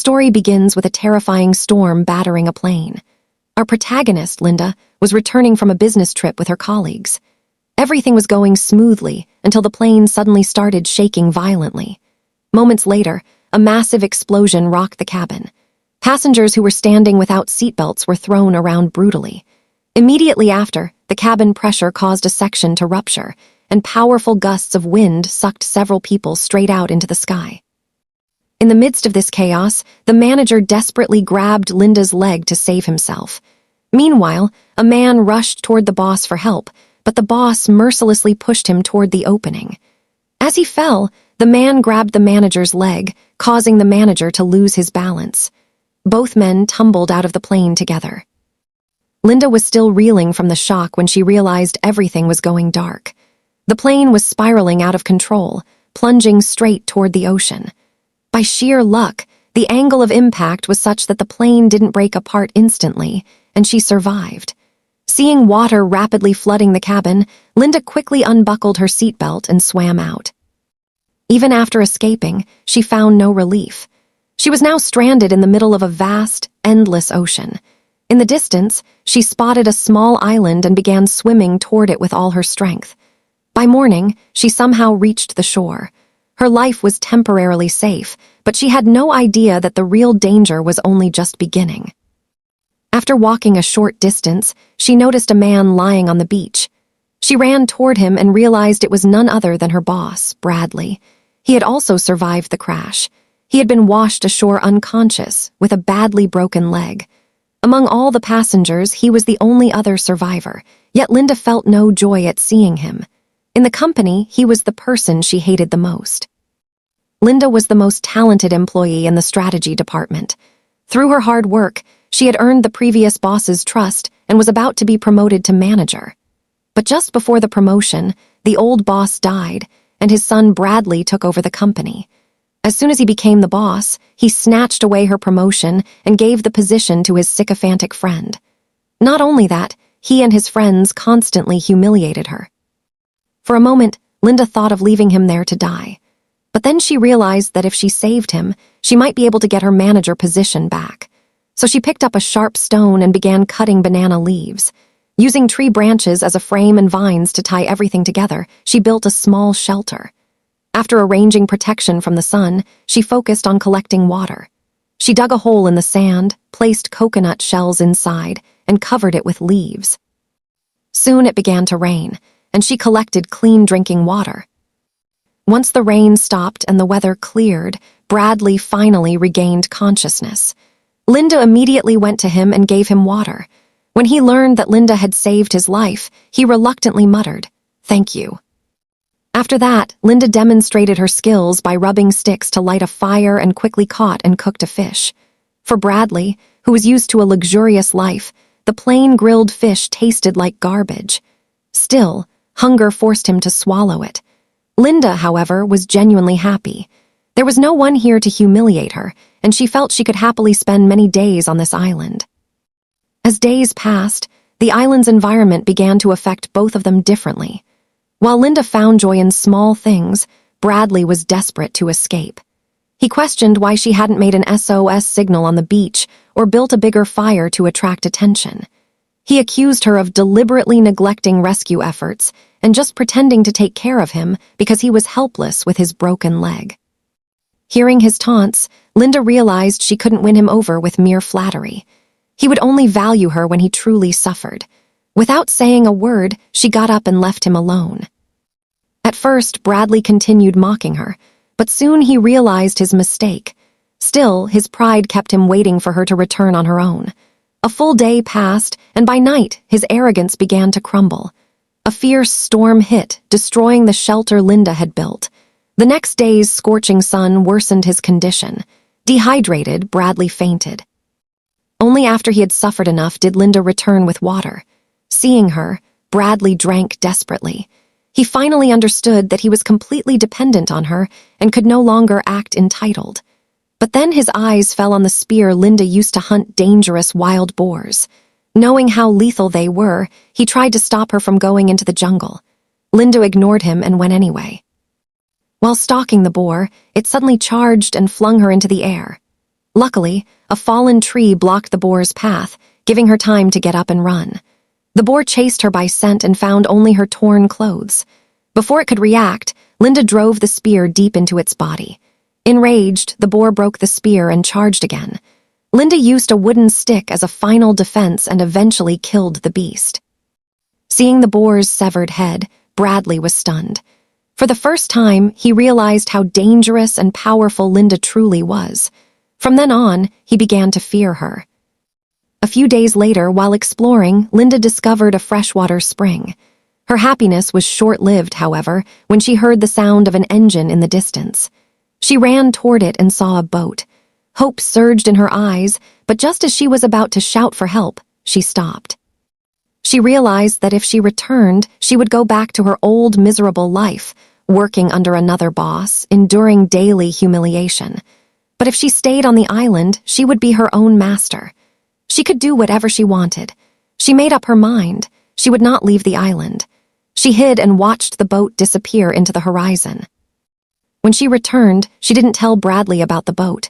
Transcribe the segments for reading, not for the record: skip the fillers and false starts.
story begins with a terrifying storm battering a plane. Our protagonist, Linda, was returning from a business trip with her colleagues. Everything was going smoothly until the plane suddenly started shaking violently. Moments later, a massive explosion rocked the cabin. Passengers who were standing without seatbelts were thrown around brutally. Immediately after, the cabin pressure caused a section to rupture, and powerful gusts of wind sucked several people straight out into the sky. In the midst of this chaos, the manager desperately grabbed Linda's leg to save himself. Meanwhile, a man rushed toward the boss for help, but the boss mercilessly pushed him toward the opening. As he fell, the man grabbed the manager's leg, causing the manager to lose his balance. Both men tumbled out of the plane together. Linda was still reeling from the shock when she realized everything was going dark. The plane was spiraling out of control, plunging straight toward the ocean. By sheer luck, the angle of impact was such that the plane didn't break apart instantly, and she survived. Seeing water rapidly flooding the cabin, Linda quickly unbuckled her seatbelt and swam out. Even after escaping, she found no relief. She was now stranded in the middle of a vast, endless ocean. In the distance, she spotted a small island and began swimming toward it with all her strength. By morning, she somehow reached the shore. Her life was temporarily safe, but she had no idea that the real danger was only just beginning. After walking a short distance, she noticed a man lying on the beach. She ran toward him and realized it was none other than her boss, Bradley. He had also survived the crash. He had been washed ashore unconscious, with a badly broken leg. Among all the passengers, he was the only other survivor, yet Linda felt no joy at seeing him. In the company, he was the person she hated the most. Linda was the most talented employee in the strategy department. Through her hard work, she had earned the previous boss's trust and was about to be promoted to manager. But just before the promotion, the old boss died, and his son Bradley took over the company. As soon as he became the boss, he snatched away her promotion and gave the position to his sycophantic friend. Not only that, he and his friends constantly humiliated her. For a moment, Linda thought of leaving him there to die. But then she realized that if she saved him, she might be able to get her manager position back. So she picked up a sharp stone and began cutting banana leaves. Using tree branches as a frame and vines to tie everything together, she built a small shelter. After arranging protection from the sun, she focused on collecting water. She dug a hole in the sand, placed coconut shells inside, and covered it with leaves. Soon it began to rain, and she collected clean drinking water. Once the rain stopped and the weather cleared, Bradley finally regained consciousness. Linda immediately went to him and gave him water. When he learned that Linda had saved his life, he reluctantly muttered, "Thank you." After that, Linda demonstrated her skills by rubbing sticks to light a fire and quickly caught and cooked a fish. For Bradley, who was used to a luxurious life, the plain grilled fish tasted like garbage. Still, hunger forced him to swallow it. Linda, however, was genuinely happy. There was no one here to humiliate her, and she felt she could happily spend many days on this island. As days passed, the island's environment began to affect both of them differently. While Linda found joy in small things, Bradley was desperate to escape. He questioned why she hadn't made an SOS signal on the beach or built a bigger fire to attract attention. He accused her of deliberately neglecting rescue efforts and just pretending to take care of him because he was helpless with his broken leg. Hearing his taunts, Linda realized she couldn't win him over with mere flattery. He would only value her when he truly suffered. Without saying a word, she got up and left him alone. At first, Bradley continued mocking her, but soon he realized his mistake. Still, his pride kept him waiting for her to return on her own. A full day passed, and by night, his arrogance began to crumble. A fierce storm hit, destroying the shelter Linda had built. The next day's scorching sun worsened his condition. Dehydrated, Bradley fainted. Only after he had suffered enough did Linda return with water. Seeing her, Bradley drank desperately. He finally understood that he was completely dependent on her and could no longer act entitled. But then his eyes fell on the spear Linda used to hunt dangerous wild boars. Knowing how lethal they were, he tried to stop her from going into the jungle. Linda ignored him and went anyway. While stalking the boar, it suddenly charged and flung her into the air. Luckily, a fallen tree blocked the boar's path, giving her time to get up and run. The boar chased her by scent and found only her torn clothes. Before it could react, Linda drove the spear deep into its body. Enraged, the boar broke the spear and charged again. Linda used a wooden stick as a final defense and eventually killed the beast. Seeing the boar's severed head, Bradley was stunned. For the first time, he realized how dangerous and powerful Linda truly was. From then on, he began to fear her. A few days later, while exploring, Linda discovered a freshwater spring. Her happiness was short-lived, however, when she heard the sound of an engine in the distance. She ran toward it and saw a boat. Hope surged in her eyes, but just as she was about to shout for help, she stopped. She realized that if she returned, she would go back to her old miserable life, working under another boss, enduring daily humiliation. But if she stayed on the island, she would be her own master. She could do whatever she wanted. She made up her mind. She would not leave the island. She hid and watched the boat disappear into the horizon. When she returned, she didn't tell Bradley about the boat.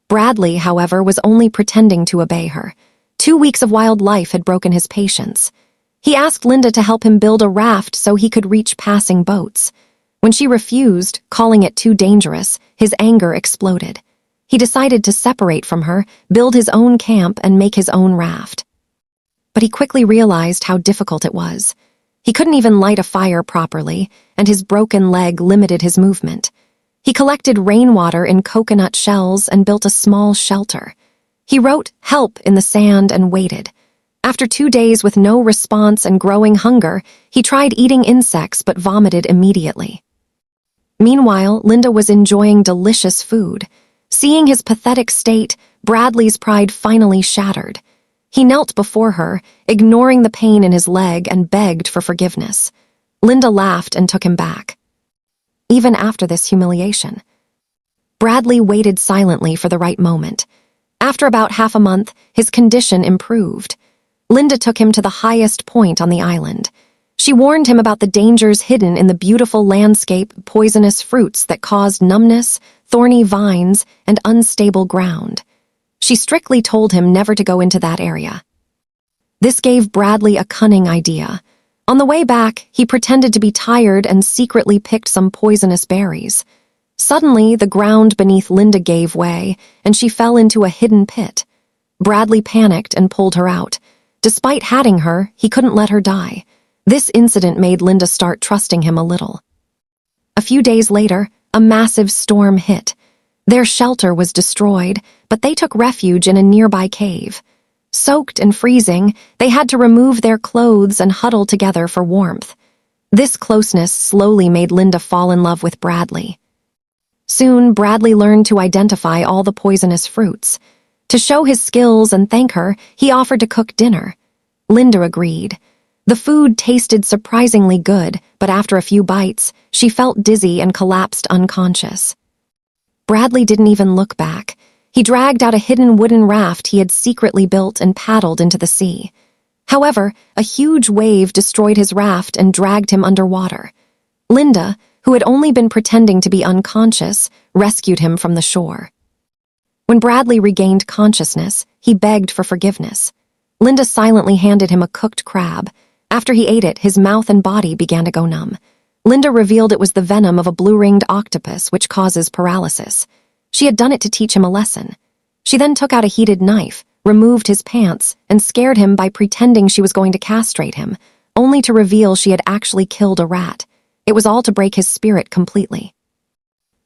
Bradley, however, was only pretending to obey her. 2 weeks of wild life had broken his patience. He asked Linda to help him build a raft so he could reach passing boats. When she refused, calling it too dangerous, his anger exploded. He decided to separate from her, build his own camp, and make his own raft. But he quickly realized how difficult it was. He couldn't even light a fire properly, and his broken leg limited his movement. He collected rainwater in coconut shells and built a small shelter. He wrote "help" in the sand and waited. After 2 days with no response and growing hunger, he tried eating insects but vomited immediately. Meanwhile, Linda was enjoying delicious food. Seeing his pathetic state, Bradley's pride finally shattered. He knelt before her, ignoring the pain in his leg, and begged for forgiveness. Linda laughed and took him back. Even after this humiliation, Bradley waited silently for the right moment. After about half a month, his condition improved. Linda took him to the highest point on the island. She warned him about the dangers hidden in the beautiful landscape, poisonous fruits that caused numbness, thorny vines, and unstable ground. She strictly told him never to go into that area. This gave Bradley a cunning idea. On the way back, he pretended to be tired and secretly picked some poisonous berries. Suddenly, the ground beneath Linda gave way, and she fell into a hidden pit. Bradley panicked and pulled her out. Despite hatting her, he couldn't let her die. This incident made Linda start trusting him a little. A few days later, a massive storm hit. Their shelter was destroyed, but they took refuge in a nearby cave. Soaked and freezing, they had to remove their clothes and huddle together for warmth. This closeness slowly made Linda fall in love with Bradley. Soon, Bradley learned to identify all the poisonous fruits. To show his skills and thank her, he offered to cook dinner. Linda agreed. The food tasted surprisingly good, but after a few bites, she felt dizzy and collapsed unconscious. Bradley didn't even look back. He dragged out a hidden wooden raft he had secretly built and paddled into the sea. However, a huge wave destroyed his raft and dragged him underwater. Linda, who had only been pretending to be unconscious, rescued him from the shore. When Bradley regained consciousness, he begged for forgiveness. Linda silently handed him a cooked crab. After he ate it, his mouth and body began to go numb. Linda revealed it was the venom of a blue-ringed octopus which causes paralysis. She had done it to teach him a lesson. She then took out a heated knife, removed his pants, and scared him by pretending she was going to castrate him, only to reveal she had actually killed a rat. It was all to break his spirit completely.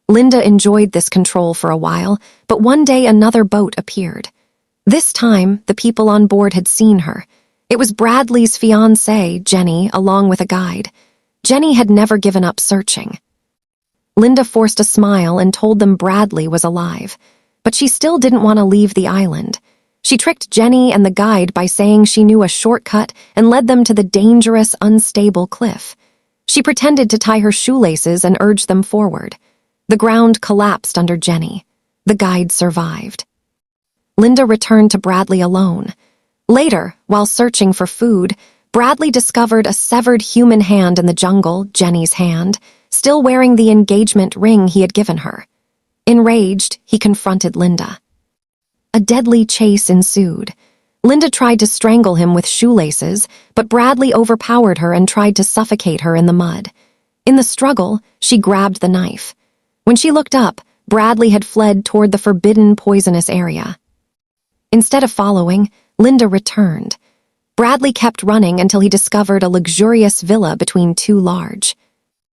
Linda enjoyed this control for a while, but one day another boat appeared. This time, the people on board had seen her. It was Bradley's fiancée, Jenny, along with a guide. Jenny had never given up searching. Linda forced a smile and told them Bradley was alive, but she still didn't want to leave the island. She tricked Jenny and the guide by saying she knew a shortcut and led them to the dangerous, unstable cliff. She pretended to tie her shoelaces and urged them forward. The ground collapsed under Jenny. The guide survived. Linda returned to Bradley alone. Later, while searching for food, Bradley discovered a severed human hand in the jungle, Jenny's hand, still wearing the engagement ring he had given her. Enraged, he confronted Linda. A deadly chase ensued. Linda tried to strangle him with shoelaces, but Bradley overpowered her and tried to suffocate her in the mud. In the struggle, she grabbed the knife. When she looked up, Bradley had fled toward the forbidden poisonous area. Instead of following, Linda returned. Bradley kept running until he discovered a luxurious villa between two large,